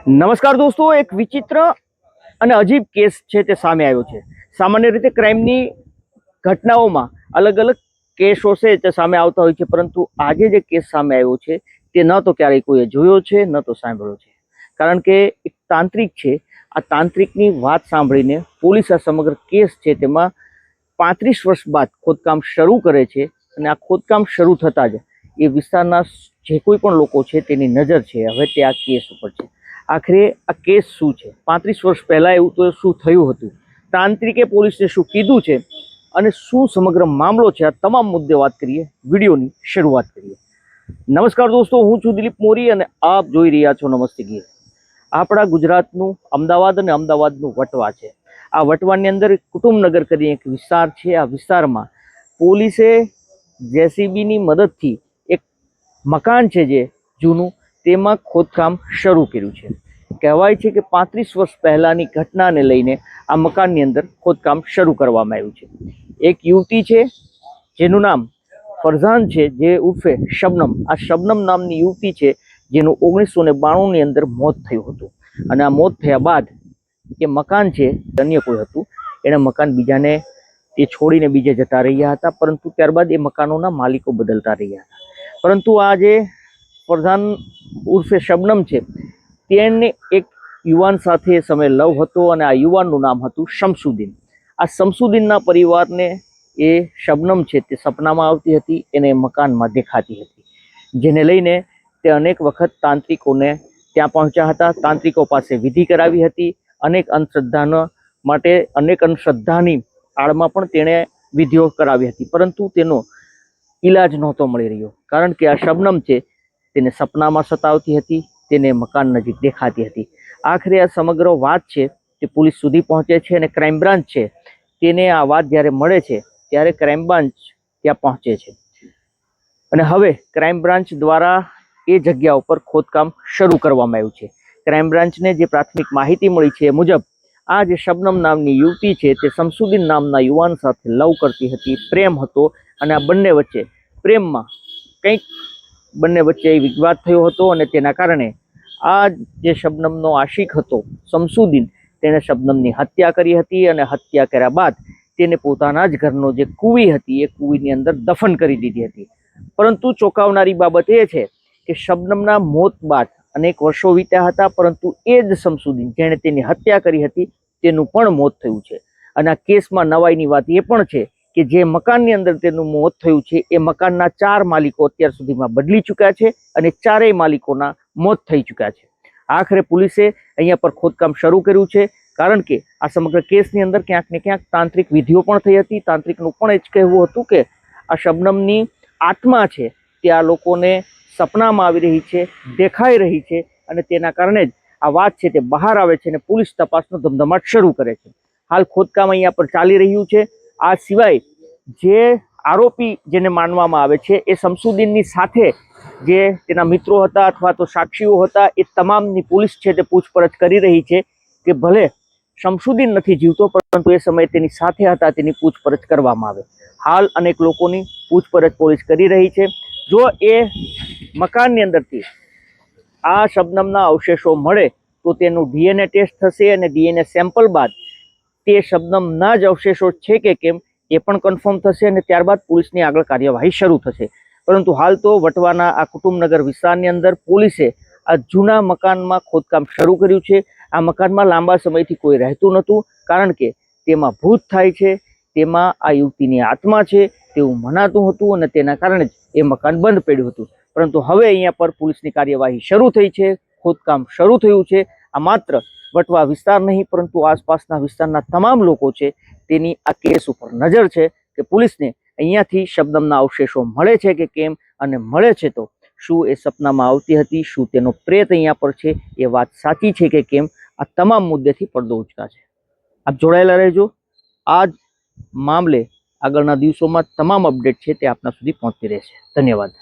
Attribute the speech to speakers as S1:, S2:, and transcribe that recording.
S1: નમસ્કાર દોસ્તો, એક વિચિત્ર અને અજીબ કેસ છે તે સામે આવ્યો છે। સામાન્ય રીતે ક્રાઇમની ઘટનાઓમાં અલગ અલગ કેસો છે તે સામે આવતા હોય છે, પરંતુ આજે જે કેસ સામે આવ્યો છે તે ન તો ક્યારેય કોઈએ જોયો છે ન તો સાંભળ્યો છે। કારણ કે એક તાંત્રિક છે, આ તાંત્રિકની વાત સાંભળીને પોલીસ આ સમગ્ર કેસ છે તેમાં 35 વર્ષ બાદ ખોદકામ શરૂ કરે છે અને આ ખોદકામ શરૂ થતાં જ એ વિસ્તારના જે કોઈ પણ લોકો છે તેની નજર છે હવે તે આ કેસ ઉપર છે। આખરે આ કેસ શું છે, 35 વર્ષ પહેલા એવું તો શું થયું હતું, તાંત્રિકે પોલીસને શું કીધું છે અને શું સમગ્ર મામલો છે, આ તમામ મુદ્દે વાત કરીએ। વિડીયોની શરૂઆત કરીએ। નમસ્કાર દોસ્તો, હું છું દિલીપ મોરી અને આપ જોઈ રહ્યા છો નમસ્તે ગીર। આપણા ગુજરાતનું અમદાવાદ અને અમદાવાદનું વટવા છે। આ વટવાની અંદર કુટુંબનગર કરીને એક વિસ્તાર છે। આ વિસ્તારમાં પોલીસે જેસીબીની મદદથી એક મકાન છે જે જૂનું તેમાં ખોદકામ શરૂ કર્યું છે। કહેવાય છે કે 35 વર્ષ પહેલાની ઘટનાને લઈને આ મકાનની અંદર ખોદકામ શરૂ કરવામાં આવ્યું છે। એક યુવતી છે જેનું નામ ફરઝાન છે, જે ઉર્ફે શબનમ, આ શબનમ નામની યુવતી છે જેનું 1992ની અંદર મોત થયું હતું અને આ મોત થયા બાદ એ મકાન છે અન્ય કોઈ હતું, એણે મકાન બીજાને એ છોડીને બીજે જતા રહ્યા હતા, પરંતુ ત્યારબાદ એ મકાનોના માલિકો બદલતા રહ્યા હતા। પરંતુ આ જે ફરઝાન ઉર્ફે શબનમ છે તેને એક યુવાન સાથે એ સમયે લવ હતો અને આ યુવાનનું નામ હતું શમસુદ્દીન। આ શમસુદ્દીનના પરિવારને એ શબનમ છે તે સપનામાં આવતી હતી, એને મકાનમાં દેખાતી હતી, જેને લઈને તે અનેક વખત તાંત્રિકોને ત્યાં પહોંચ્યા હતા, તાંત્રિકો પાસે વિધિ કરાવી હતી, અનેક અંધશ્રદ્ધાની આડમાં પણ તેણે વિધિઓ કરાવી હતી, પરંતુ તેનો ઈલાજ નહોતો મળી રહ્યો। કારણ કે આ શબનમ છે તેને સપનામાં સતાવતી હતી, તેને મકાન નજીક દેખાતી હતી। આખરે આ સમગ્ર વાત છે તે પોલીસ સુધી પહોંચે છે અને ક્રાઇમ બ્રાન્ચ છે તેને આ વાત જ્યારે મળે છે ત્યારે ક્રાઇમ બ્રાન્ચ ત્યાં પહોંચે છે અને હવે ક્રાઇમ બ્રાન્ચ દ્વારા એ જગ્યા ઉપર ખોદકામ શરૂ કરવામાં આવ્યું છે। ક્રાઇમ બ્રાન્ચને જે પ્રાથમિક માહિતી મળી છે એ મુજબ આ જે શબનમ નામની યુવતી છે તે શમસુદ્દીન નામના યુવાન સાથે લવ કરતી હતી, પ્રેમ હતો અને આ બંને વચ્ચે પ્રેમમાં કંઈક બંને વચ્ચે વિવાદ થયો હતો અને તેના કારણે આ જે શબનમનો આશિક હતો શમસુદ્દીન, તેણે શબનમની હત્યા કરી હતી અને હત્યા કર્યા બાદ તેને પોતાના જ ઘરનો જે કૂવી હતી એ કૂવીની અંદર દફન કરી દીધી હતી। પરંતુ ચોંકાવનારી બાબત એ છે કે શબનમના મોત બાદ અનેક વર્ષો વીત્યા હતા, પરંતુ એ જ શમસુદ્દીન જેણે તેની હત્યા કરી હતી તેનું પણ મોત થયું છે। અને આ કેસમાં નવાઈની વાત એ પણ છે કે જે મકાનની અંદર તેનું મોત થયું છે એ મકાનના 4 માલિકો અત્યાર સુધીમાં બદલી ચૂક્યા છે અને 4 માલિકોના મોત થઈ ચૂક્યા છે। આખરે પોલીસે અહીંયા પર ખોદકામ શરૂ કર્યું છે, કારણ કે આ સમગ્ર કેસની અંદર ક્યાંક ને ક્યાંક તાંત્રિક વિધિઓ પણ થઈ હતી। તાંત્રિકનું પણ એ જ કહેવું હતું કે આ શબનમની આત્મા છે તે આ લોકોને સપનામાં આવી રહી છે, દેખાઈ રહી છે અને તેના કારણે જ આ વાત છે તે બહાર આવે છે અને પોલીસ તપાસનો ધમધમાટ શરૂ કરે છે। હાલ ખોદકામ અહીંયા પર ચાલી રહ્યું છે। આ સિવાય જે આરોપી જેને માનવામાં આવે છે એ શમસુદ્દીનની સાથે જે તેના મિત્રો હતા અથવા તો સાક્ષીઓ હતા એ તમામની પોલીસ છે તે પૂછપરછ કરી રહી છે કે ભલે શમસુદ્દીન નથી જીવતો પરંતુ એ સમયે તેની સાથે હતા તેની પૂછપરછ કરવામાં આવે। હાલ અનેક લોકોની પૂછપરછ પોલીસ કરી રહી છે। જો એ મકાનની અંદરથી આ શબનમના અવશેષો મળે તો તેનું ડીએનએ ટેસ્ટ થશે અને ડીએનએ સેમ્પલ બાદ તે શબનમના જ અવશેષો છે કે કેમ એ પણ કન્ફર્મ થશે અને ત્યારબાદ પોલીસની આગળ કાર્યવાહી શરૂ થશે। પરંતુ હાલ તો વટવાના આ કુટુંબનગર વિસ્તારની અંદર પોલીસે આ જૂના મકાનમાં ખોદકામ શરૂ કર્યું છે। આ મકાનમાં લાંબા સમયથી કોઈ રહેતું નહોતું, કારણ કે તેમાં ભૂત થાય છે, તેમાં આ યુવતીની આત્મા છે તેવું મનાતું હતું અને તેના કારણે જ એ મકાન બંધ પડ્યું હતું। પરંતુ હવે અહીંયા પર પોલીસની કાર્યવાહી શરૂ થઈ છે, ખોદકામ શરૂ થયું છે। આ માત્ર વટવા વિસ્તાર નહીં પરંતુ આસપાસના વિસ્તારના તમામ લોકો છે તેની આ કેસ ઉપર નજર છે કે પોલીસને અહીંયાથી શબનમના અવશેષો મળે છે કે કેમ, અને મળે છે તો શું એ સપનામાં આવતી હતી, શું તેનો પ્રેત અહીંયા પર છે, એ વાત સાચી છે કે કેમ, આ તમામ મુદ્દેથી પડદો ઉચકાશે। આપ જોડાયેલા રહેજો। આ જ મામલે આગળના દિવસોમાં તમામ અપડેટ છે તે આપના સુધી પહોંચતી રહેશે। ધન્યવાદ।